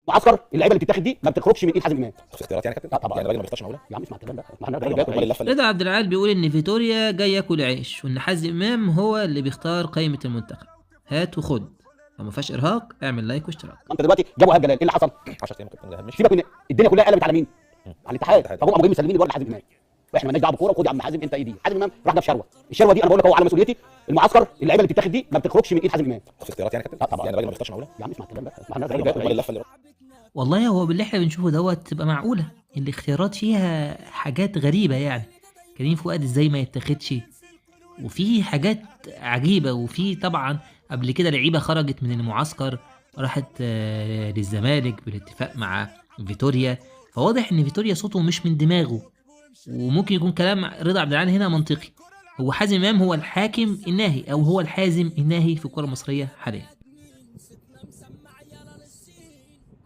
معسكر اللعيبه اللي بتتاخد دي ما بتخرجش من ايد حازم امام. في اختيارات يعني يا كابتن؟ لا طبعا. يعني الراجل ما بيختارش معقوله يا عم اسمع الكلام ده، ما احنا الراجل بياكل امال عيش. اللفه رضا عبد العال بيقول ان فيتوريا جاي ياكل عيش وان حازم امام هو اللي بيختار قائمه المنتخب. هات وخد، لو ما فيهاش ارهاق اعمل لايك واشتراك. انت دلوقتي جابوا ايهاب جلال، ايه اللي حصل؟ 10 ايام يا كابتن ده مش سيبك من الدنيا كلها قلبت على مين؟ على الاتحاد. الاتحاد. فهم قاموا جايين مسلمين الورد لحازم امام. احنا مالناش دعوه بالكوره، وخد يا عم حازم انت ايه دي؟ حازم امام راح جاب شروه، الشروه دي انا بقول لك اهو على مسؤوليتي، المعسكر اللعيبه اللي بتتاخد دي ما بتخرجش من ايد حازم امام. في اختيارات يعني يا كابتن؟ لا طبعا. يعني الراجل ما بيختارش معقوله يا عم اسمع الكلام ده، ما احنا الراجل بياكل امال عيش. اللفه اللي والله هو باللي احنا بنشوفه دوت تبقى معقوله، الاختيارات فيها حاجات غريبه يعني. كريم فؤاد ازاي ما يتاخدش، وفي حاجات عجيبه، وفي طبعا قبل كده لعيبه خرجت من المعسكر راحت للزمالك بالاتفاق مع فيتوريا. فواضح ان فيتوريا صوته مش من دماغه، وممكن يكون كلام رضا عبد العال هنا منطقي. هو حازم امام هو الحاكم الناهي او هو الحازم الناهي في الكره المصريه حاليا.